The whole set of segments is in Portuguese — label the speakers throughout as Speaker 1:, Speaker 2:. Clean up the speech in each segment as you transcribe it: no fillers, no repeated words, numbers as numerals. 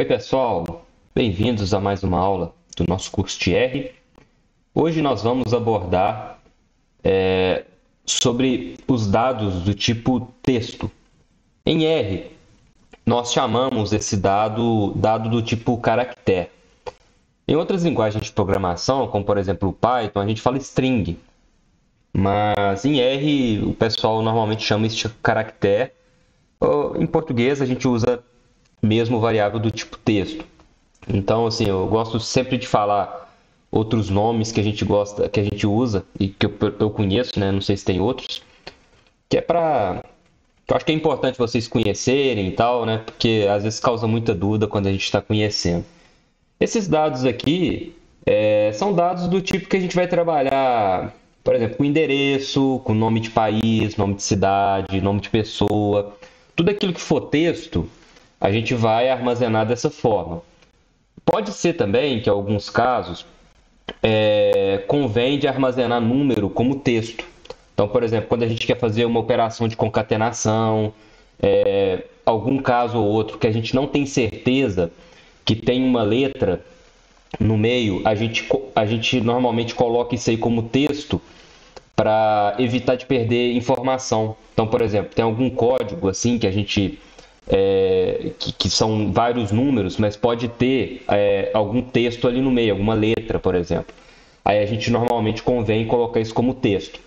Speaker 1: Oi, pessoal, bem-vindos a mais uma aula do nosso curso de R. Hoje nós vamos abordar sobre os dados do tipo texto. Em R, nós chamamos esse dado do tipo caractere. Em outras linguagens de programação, como por exemplo o Python, a gente fala string, mas em R o pessoal normalmente chama isso de caractere. Em português a gente usa mesmo variável do tipo texto. Então, assim, eu gosto sempre de falar outros nomes que a gente gosta, que a gente usa e que eu conheço, né? Não sei se tem outros, que é para, eu acho que é importante vocês conhecerem e tal, né? Porque às vezes causa muita dúvida quando a gente está conhecendo. Esses dados aqui são dados do tipo que a gente vai trabalhar, por exemplo, com endereço, com nome de país, nome de cidade, nome de pessoa. Tudo aquilo que for texto, a gente vai armazenar dessa forma. Pode ser também que, em alguns casos, convém de armazenar número como texto. Então, por exemplo, quando a gente quer fazer uma operação de concatenação, algum caso ou outro que a gente não tem certeza que tem uma letra no meio, a gente normalmente coloca isso aí como texto para evitar de perder informação. Então, por exemplo, tem algum código assim que a gente que são vários números, mas pode ter algum texto ali no meio, alguma letra, por exemplo. Aí a gente normalmente convém colocar isso como texto.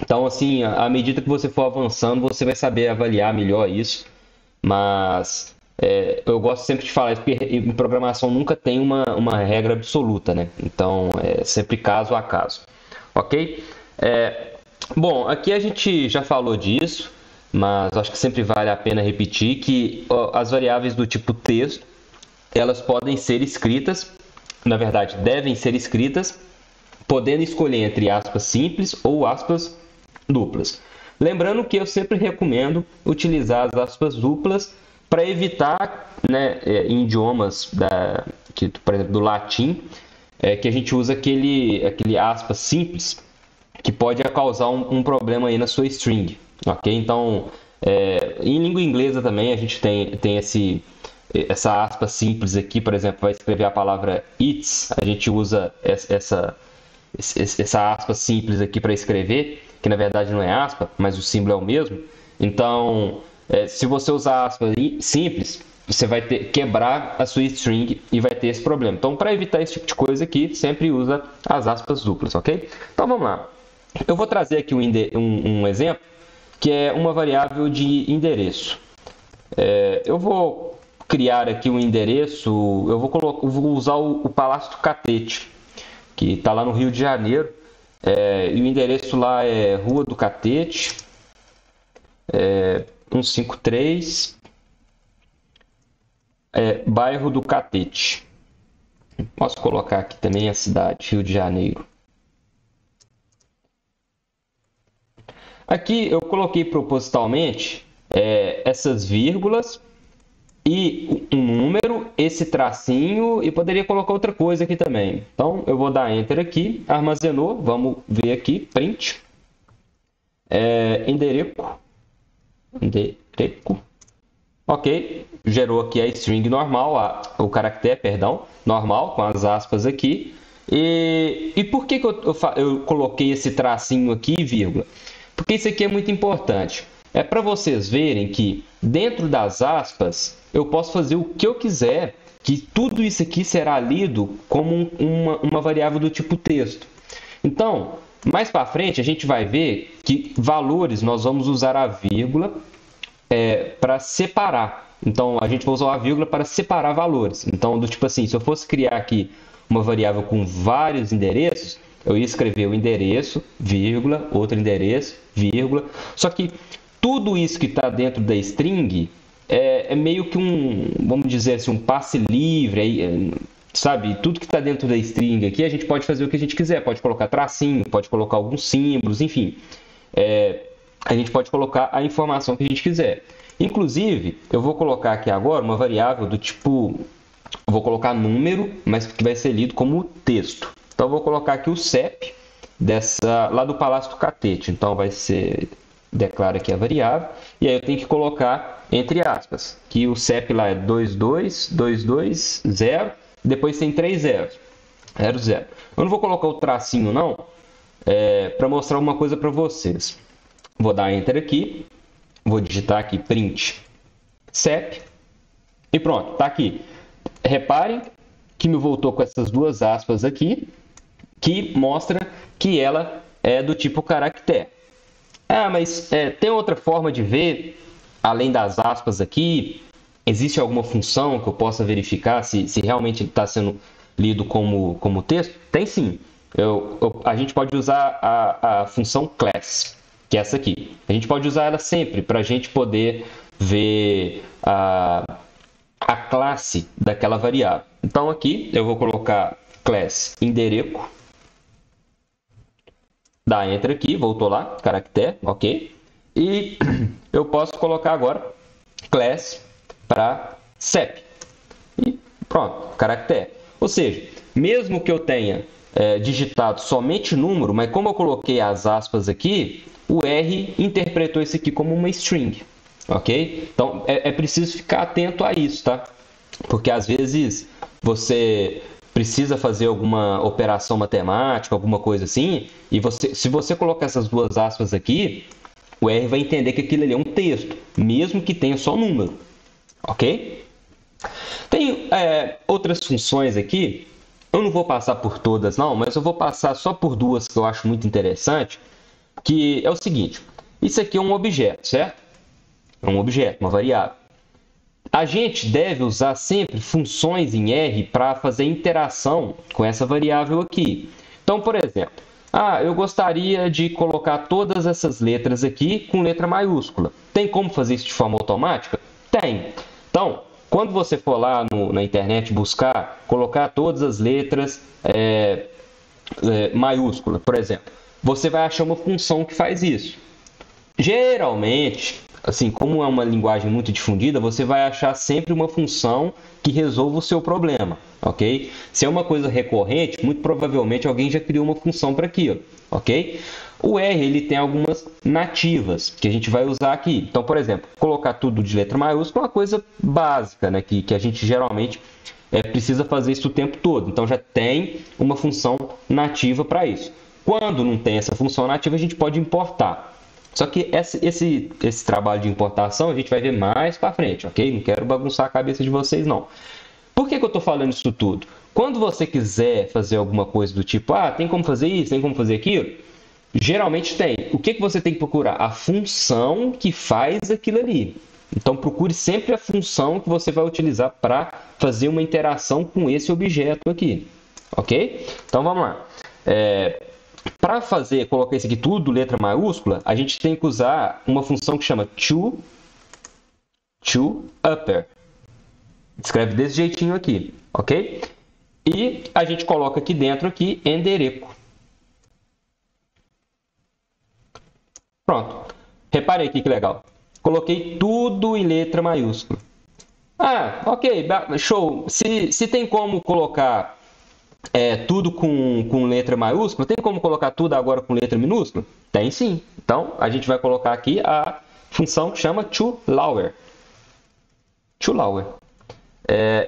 Speaker 1: Então, assim, à medida que você for avançando, você vai saber avaliar melhor isso. Mas eu gosto sempre de falar isso, porque em programação nunca tem uma regra absoluta, né? Então, é sempre caso a caso. Ok? Bom, aqui a gente já falou disso, mas acho que sempre vale a pena repetir que as variáveis do tipo texto, elas podem ser escritas, na verdade, devem ser escritas, podendo escolher entre aspas simples ou aspas duplas. Lembrando que eu sempre recomendo utilizar as aspas duplas para evitar, né, em idiomas, por exemplo, do latim, que a gente usa aquele aspas simples, que pode causar um problema aí na sua string, ok? Então, em língua inglesa também a gente tem essa aspa simples aqui, por exemplo, vai escrever a palavra it's, a gente usa essa aspa simples aqui para escrever, que na verdade não é aspa, mas o símbolo é o mesmo. Então, se você usar aspas simples, você vai quebrar a sua string e vai ter esse problema. Então, para evitar esse tipo de coisa aqui, sempre usa as aspas duplas, ok? Então, vamos lá. Eu vou trazer aqui um exemplo, que é uma variável de endereço. Eu vou criar aqui um endereço, eu vou usar o Palácio do Catete, que está lá no Rio de Janeiro, e o endereço lá é Rua do Catete, 153, bairro do Catete. Posso colocar aqui também a cidade, Rio de Janeiro. Aqui eu coloquei propositalmente essas vírgulas e um número, esse tracinho, e poderia colocar outra coisa aqui também. Então, eu vou dar Enter aqui, armazenou, vamos ver aqui, print, endereço, ok, gerou aqui a string normal, o caractere, perdão, normal, com as aspas aqui. E por que eu coloquei esse tracinho aqui, vírgula? Porque isso aqui é muito importante. É para vocês verem que dentro das aspas eu posso fazer o que eu quiser, que tudo isso aqui será lido como uma variável do tipo texto. Então, mais para frente a gente vai ver que valores nós vamos usar a vírgula para separar. Então, a gente vai usar a vírgula para separar valores. Então, do tipo assim, se eu fosse criar aqui uma variável com vários endereços, eu ia escrever o endereço, vírgula, outro endereço, vírgula. Só que tudo isso que está dentro da string é meio que vamos dizer assim, um passe livre, sabe? Tudo que está dentro da string aqui, a gente pode fazer o que a gente quiser. Pode colocar tracinho, pode colocar alguns símbolos, enfim. A gente pode colocar a informação que a gente quiser. Inclusive, eu vou colocar aqui agora uma variável do tipo, eu vou colocar número, mas que vai ser lido como texto. Então, eu vou colocar aqui o CEP lá do Palácio do Catete. Então, vai ser declaro aqui a variável, e aí eu tenho que colocar entre aspas, que o CEP lá é 22220, depois tem 3 zeros, 00. Eu não vou colocar o tracinho não, para mostrar uma coisa para vocês. Vou dar Enter aqui, vou digitar aqui print CEP, e pronto, está aqui. Reparem que me voltou com essas duas aspas aqui, que mostra que ela é do tipo caractere. Ah, mas tem outra forma de ver, além das aspas aqui? Existe alguma função que eu possa verificar se realmente ele está sendo lido como texto? Tem sim. A gente pode usar a função class, que é essa aqui. A gente pode usar ela sempre para a gente poder ver a classe daquela variável. Então aqui eu vou colocar class endereço, dá Enter aqui, voltou lá, caractere, ok? E eu posso colocar agora class para CEP. E pronto, caractere. Ou seja, mesmo que eu tenha digitado somente número, mas como eu coloquei as aspas aqui, o R interpretou isso aqui como uma string. Ok? Então, é preciso ficar atento a isso, tá? Porque, às vezes, você precisa fazer alguma operação matemática, alguma coisa assim, e se você colocar essas duas aspas aqui, o R vai entender que aquilo ali é um texto, mesmo que tenha só número. Ok? Tem outras funções aqui, eu não vou passar por todas não, mas eu vou passar só por duas que eu acho muito interessante, que é o seguinte, isso aqui é um objeto, certo? É um objeto, uma variável. A gente deve usar sempre funções em R para fazer interação com essa variável aqui. Então, por exemplo, eu gostaria de colocar todas essas letras aqui com letra maiúscula. Tem como fazer isso de forma automática? Tem. Então, quando você for lá na internet buscar, colocar todas as letras maiúsculas, por exemplo, você vai achar uma função que faz isso. Geralmente, assim, como é uma linguagem muito difundida, você vai achar sempre uma função que resolva o seu problema, ok? Se é uma coisa recorrente, muito provavelmente alguém já criou uma função para aquilo, ok? O R ele tem algumas nativas que a gente vai usar aqui. Então, por exemplo, colocar tudo de letra maiúscula é uma coisa básica, né? Que a gente geralmente precisa fazer isso o tempo todo. Então, já tem uma função nativa para isso. Quando não tem essa função nativa, a gente pode importar. Só que esse trabalho de importação a gente vai ver mais para frente, ok? Não quero bagunçar a cabeça de vocês, não. Por que eu estou falando isso tudo? Quando você quiser fazer alguma coisa do tipo, tem como fazer isso, tem como fazer aquilo? Geralmente tem. O que você tem que procurar? A função que faz aquilo ali. Então, procure sempre a função que você vai utilizar para fazer uma interação com esse objeto aqui, ok? Então, vamos lá. Para colocar isso aqui tudo letra maiúscula, a gente tem que usar uma função que chama toUpper. Escreve desse jeitinho aqui, ok? E a gente coloca aqui dentro endereço. Pronto. Reparem aqui que legal. Coloquei tudo em letra maiúscula. Ok, show. Se tem como colocar tudo com letra maiúscula, tem como colocar tudo agora com letra minúscula? Tem sim. Então, a gente vai colocar aqui a função que chama toLower.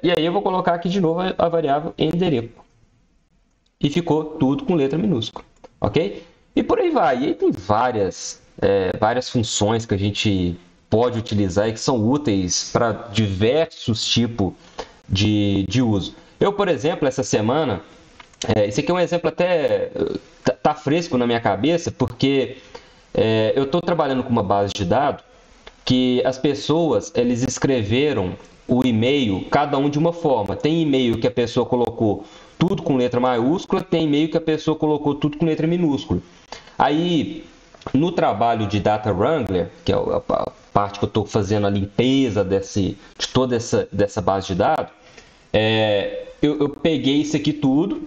Speaker 1: E aí eu vou colocar aqui de novo a variável endereço. E ficou tudo com letra minúscula. Ok? E por aí vai. E aí tem várias funções que a gente pode utilizar e que são úteis para diversos tipos de uso. Eu, por exemplo, essa semana, esse aqui é um exemplo até tá fresco na minha cabeça, porque eu estou trabalhando com uma base de dados que as pessoas eles escreveram o e-mail, cada um de uma forma. Tem e-mail que a pessoa colocou tudo com letra maiúscula, tem e-mail que a pessoa colocou tudo com letra minúscula. Aí, no trabalho de Data Wrangler, que é a parte que eu estou fazendo a limpeza de toda dessa base de dados, eu peguei isso aqui tudo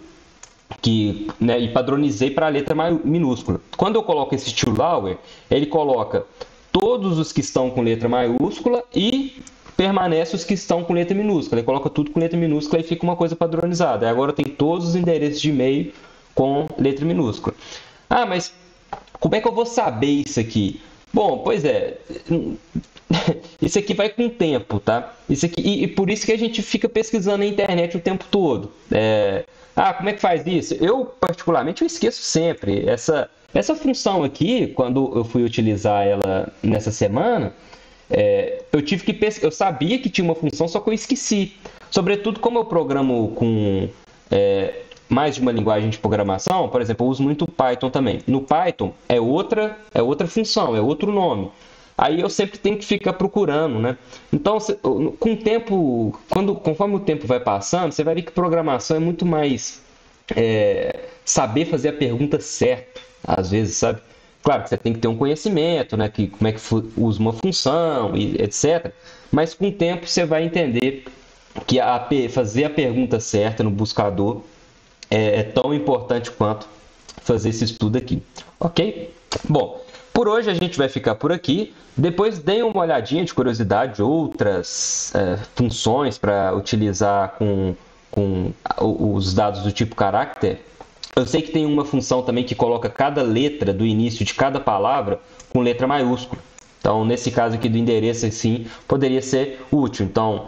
Speaker 1: e padronizei para a letra minúscula. Quando eu coloco esse toLower, ele coloca todos os que estão com letra maiúscula e permanece os que estão com letra minúscula. Ele coloca tudo com letra minúscula e fica uma coisa padronizada. Agora tem todos os endereços de e-mail com letra minúscula. Mas como é que eu vou saber isso aqui? Bom, pois é. Isso aqui vai com o tempo, tá? Isso aqui, e por isso que a gente fica pesquisando na internet o tempo todo. Como é que faz isso? Eu, particularmente, eu esqueço sempre. Essa função aqui, quando eu fui utilizar ela nessa semana, eu tive que pesquisar. Eu sabia que tinha uma função, só que eu esqueci. Sobretudo como eu programo com mais de uma linguagem de programação, por exemplo, eu uso muito Python também. No Python é outra função, é outro nome. Aí eu sempre tenho que ficar procurando, né? Então, com o tempo, conforme o tempo vai passando, você vai ver que programação é muito mais saber fazer a pergunta certa, às vezes, sabe? Claro que você tem que ter um conhecimento, né? Como é que usa uma função, e etc. Mas com o tempo você vai entender que fazer a pergunta certa no buscador é tão importante quanto fazer esse estudo aqui, ok? Bom, por hoje a gente vai ficar por aqui. Depois deem uma olhadinha de curiosidade de outras funções para utilizar com os dados do tipo caráter. Eu sei que tem uma função também que coloca cada letra do início de cada palavra com letra maiúscula. Então, nesse caso aqui do endereço, assim, poderia ser útil. Então,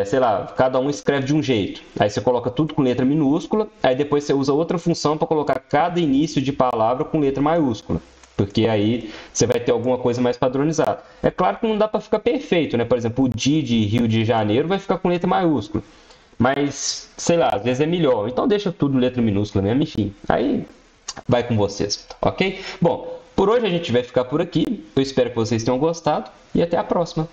Speaker 1: sei lá, cada um escreve de um jeito. Aí você coloca tudo com letra minúscula, aí depois você usa outra função para colocar cada início de palavra com letra maiúscula. Porque aí você vai ter alguma coisa mais padronizada. É claro que não dá para ficar perfeito, né? Por exemplo, o D de Rio de Janeiro vai ficar com letra maiúscula. Mas, sei lá, às vezes é melhor. Então deixa tudo letra minúscula mesmo, enfim. Aí vai com vocês, ok? Bom, por hoje a gente vai ficar por aqui. Eu espero que vocês tenham gostado e até a próxima.